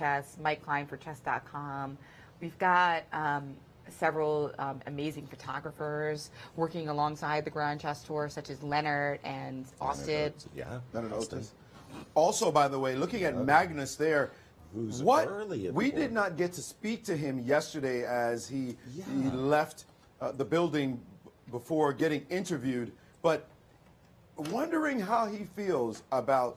Chess, Mike Klein for chess.com. We've got several amazing photographers working alongside the Grand Chess Tour, such as Leonard and Austin. Leonard Austin. Also, by the way, looking at Magnus there, we did not get to speak to him yesterday as he left the building before getting interviewed, but wondering how he feels about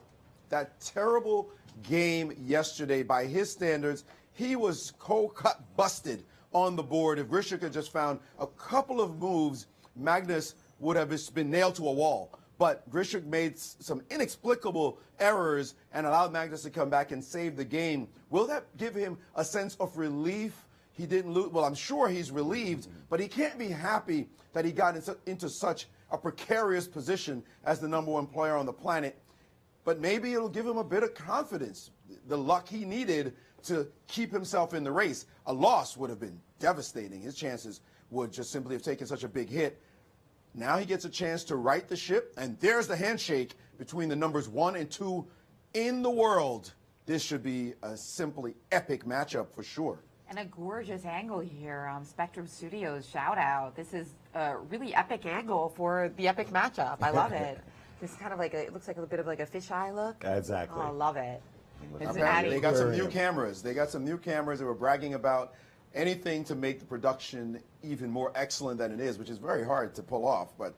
that terrible game yesterday. By his standards, he was cold-cut busted on the board. If Grishik had just found a couple of moves, Magnus would have just been nailed to a wall. But Grishik made some inexplicable errors and allowed Magnus to come back and save the game. Will that give him a sense of relief? He didn't lose. Well, I'm sure he's relieved, but he can't be happy that he got into such a precarious position as the #1 player on the planet. But maybe it'll give him a bit of confidence, the luck he needed to keep himself in the race. A loss would have been devastating. His chances would just simply have taken such a big hit. Now he gets a chance to right the ship, and there's the handshake between the numbers 1 and 2 in the world. This should be a simply epic matchup for sure. And a gorgeous angle here. Spectrum Studios, shout out. This is a really epic angle for the epic matchup. I love it. This is kind of like it looks like a bit of like a fisheye look. Exactly. Oh, I love it. They got some new cameras. They got some new cameras. They were bragging about anything to make the production even more excellent than it is, which is very hard to pull off. But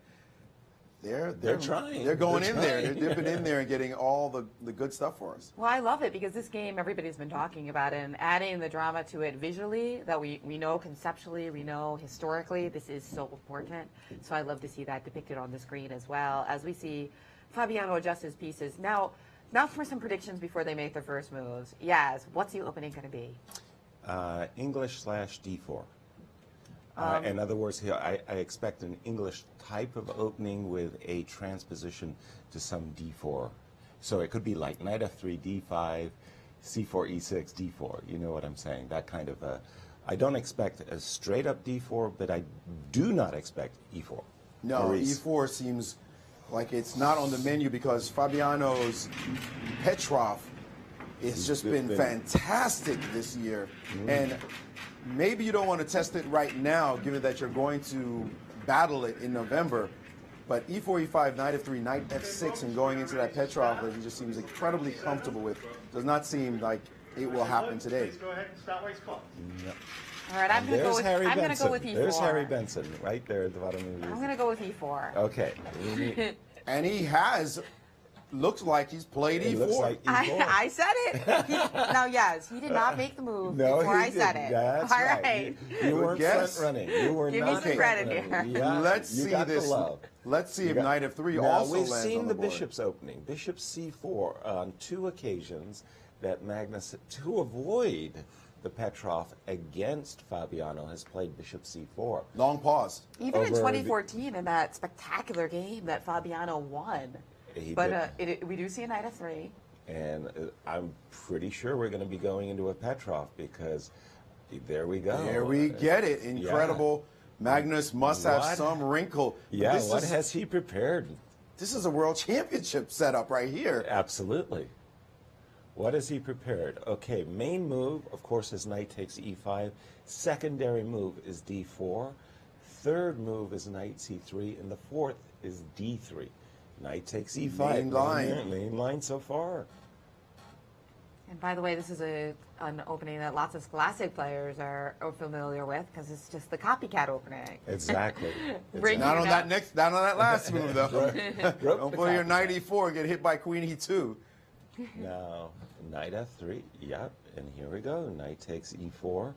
they're trying. They're going in there. They're dipping in there and getting all the good stuff for us. Well, I love it because this game everybody's been talking about it, and adding the drama to it visually that we know conceptually, we know historically, this is so important. So I love to see that depicted on the screen as well as we see Fabiano adjust his pieces. Now for some predictions before they make their first moves. Yaz, what's the opening going to be? English/D4. In other words, here I expect an English type of opening with a transposition to some D4. So it could be like knight f3, D5, C4, E6, D4. You know what I'm saying? That kind of I don't expect a straight up D4, but I do not expect E4. No, Maurice. E4 seems like it's not on the menu because Fabiano's Petrov has just been fantastic this year. And maybe you don't want to test it right now, given that you're going to battle it in November. But E4, E5, knight f3, knight f6, and going into that Petrov that he just seems incredibly comfortable with, does not seem like it will happen today. Please go ahead and start race clock. Yep. All right, I'm going to go with E4. There's Harry Benson right there at the bottom of the I'm going to go with E4. Okay. And he has, looks like he's played E4. Looks like E4. I said it. Now, yes, he did not make the move before I said it. That's All right. You weren't front running. You were Give not me some credit here. Yeah, Let's see this. Let's see if knight f3 also we've lands seen on the board. bishop's opening. Bishop c4 on 2 occasions that Magnus, to avoid the Petrov against Fabiano, has played bishop c4. Long pause. Even in 2014, in that spectacular game that Fabiano won. But we do see a knight f3. And I'm pretty sure we're going to be going into a Petrov because there we go. There we get it. Incredible. Yeah. Magnus must have some wrinkle. Yeah, what has he prepared? This is a world championship setup right here. Absolutely. What has he prepared? Okay, main move, of course, is knight takes e5. Secondary move is d4. Third move is knight c3. And the fourth is d3. Knight takes e5. Main line. Main line so far. And by the way, this is an opening that lots of Scholastic players are familiar with because it's just the copycat opening. Exactly. Not on that last move though. Don't play your knight e4 and get hit by queen e2. Now, knight f3, yep, and here we go, knight takes e4.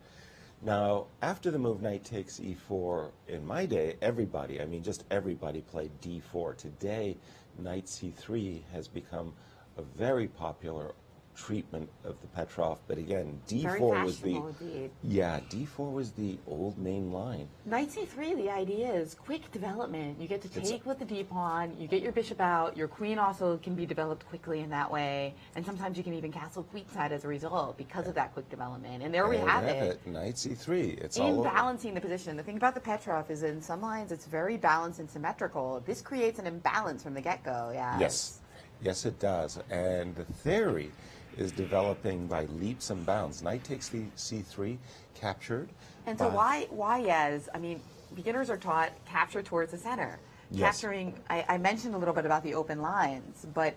Now, after the move knight takes e4, in my day, everybody, I mean just everybody played d4. Today, knight c3 has become a very popular treatment of the Petrov, but again, d4 was the d4 was the old main line. Knight c3, the idea is quick development. You get to take with the d pawn, you get your bishop out, your queen also can be developed quickly in that way, and sometimes you can even castle queenside as a result because of that quick development. And there we have it. Knight c3. It's in all balancing the position. The thing about the Petrov is in some lines it's very balanced and symmetrical. This creates an imbalance from the get-go. Yes, it does. And the theory is developing by leaps and bounds. Knight takes the c3, captured. And so why as, I mean, beginners are taught capture towards the center. Yes. Capturing, I mentioned a little bit about the open lines, but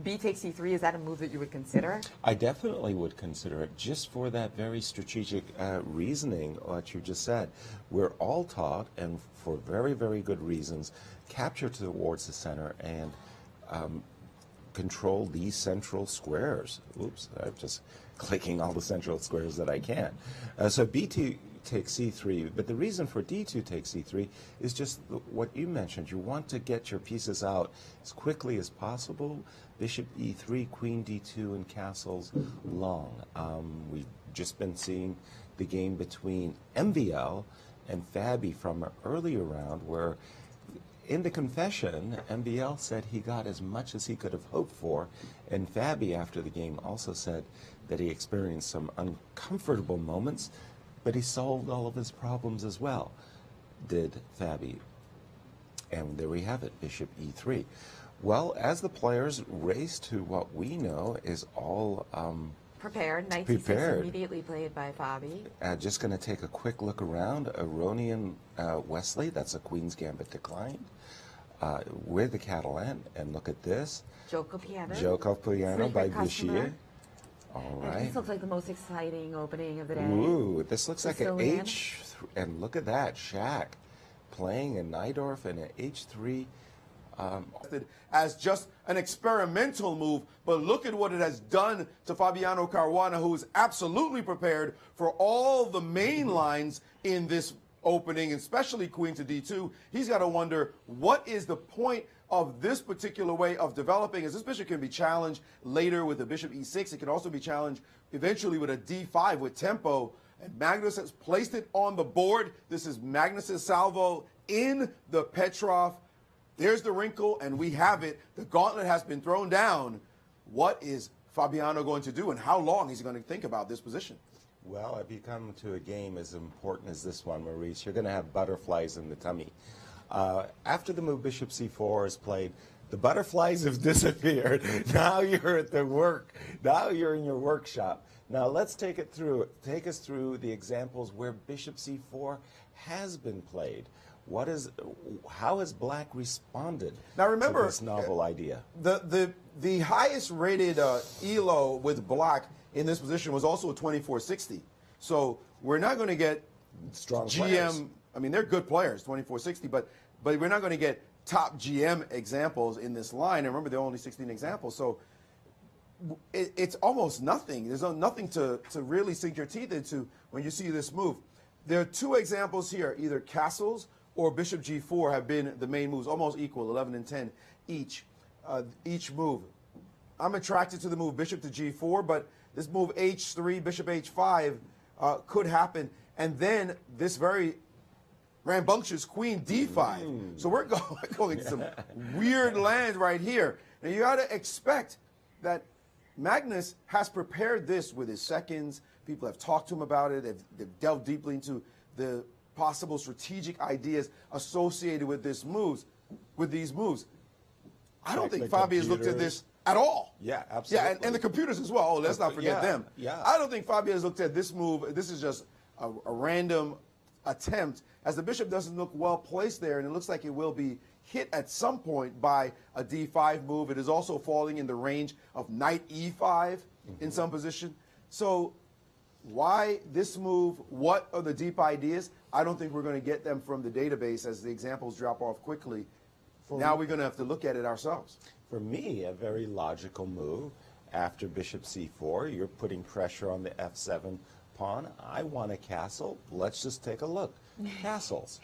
B takes C3, is that a move that you would consider? I definitely would consider it, just for that very strategic reasoning, what you just said. We're all taught, and for very, very good reasons, capture towards the center and control these central squares. Oops, I'm just clicking all the central squares that I can. So B2 takes C3, but the reason for D2 takes C3 is just what you mentioned. You want to get your pieces out as quickly as possible. Bishop E3, Queen D2, and castles long. We've just been seeing the game between MVL and Fabi from an earlier round, where in the confession, MVL said he got as much as he could have hoped for, and Fabi after the game also said that he experienced some uncomfortable moments, but he solved all of his problems as well, did Fabi. And there we have it, Bishop E3. Well, as the players race to what we know is all prepared. Knight prepared. C6 immediately played by Fabi. Just going to take a quick look around. Aronian Wesley, that's a Queen's Gambit declined, with the Catalan. And look at this. Joke piano. Joke piano by Frequent customer. Bouchier. All And right. this looks like the most exciting opening of the day. Ooh, this looks like an Sicilian. H, and look at that, Shaq playing a Najdorf and an H3. As just an experimental move, but look at what it has done to Fabiano Caruana, who is absolutely prepared for all the main lines in this opening, especially Queen to D2. He's got to wonder, what is the point of this particular way of developing? As this bishop can be challenged later with the bishop E6, it can also be challenged eventually with a D5 with tempo. And Magnus has placed it on the board. This is Magnus's salvo in the Petrov. There's the wrinkle, and we have it. The gauntlet has been thrown down. What is Fabiano going to do, and how long is he going to think about this position? Well, if you come to a game as important as this one, Maurice, you're going to have butterflies in the tummy. After the move Bishop C4 is played, the butterflies have disappeared. Now you're at the work. Now you're in your workshop. Now let's take us through the examples where Bishop C4 has been played. How has Black responded now, remember, to this novel idea? The highest rated ELO with Black in this position was also a 2460. So we're not going to get Strong GM. players. I mean, they're good players, 2460, but we're not going to get top GM examples in this line. And remember, there are only 16 examples. So it's almost nothing. There's nothing to really sink your teeth into when you see this move. There are two examples here, either castles or Bishop G4 have been the main moves, almost equal, 11 and 10 each move. I'm attracted to the move Bishop to G4, but this move H3, Bishop H5 could happen. And then this very rambunctious Queen D5. So we're going some weird lands right here. Now you got to expect that Magnus has prepared this with his seconds. People have talked to him about it. They've delved deeply into the possible strategic ideas associated with these moves. I don't think Fabi has looked at this at all. Yeah, absolutely. Yeah, and the computers as well. Oh, let's not forget them. Yeah. I don't think Fabi has looked at this move. This is just a random attempt, as the bishop doesn't look well placed there, and it looks like it will be hit at some point by a D5 move. It is also falling in the range of Knight E5 in some position. So why this move? What are the deep ideas? I don't think we're going to get them from the database as the examples drop off quickly. Now we're going to have to look at it ourselves. For me, a very logical move after Bishop C4. You're putting pressure on the F7 pawn. I want a castle. Let's just take a look. Castles.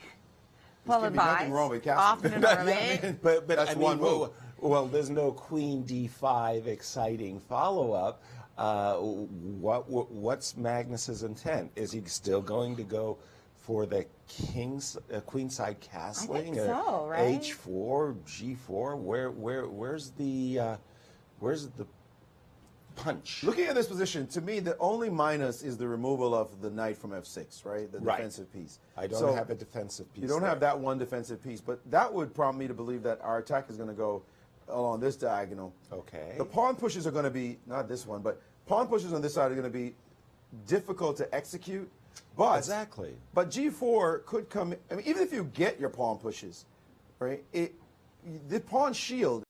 Well There's nothing wrong with castles. Often and early. But That's I mean, one move. Well, there's no Queen D5 exciting follow-up. What's Magnus's intent? Is he still going to go for the queenside castling? I think so, right? H4, G4. Where's the punch? Looking at this position, to me, the only minus is the removal of the knight from F6, right? The defensive piece. I don't have a defensive piece. You don't there. have that one defensive piece, but that would prompt me to believe that our attack is going to go along this diagonal. Okay. The pawn pushes are going to be, not this one, but pawn pushes on this side are going to be difficult to execute. But exactly. But G4 could come. I mean, even if you get your pawn pushes, right? The pawn shield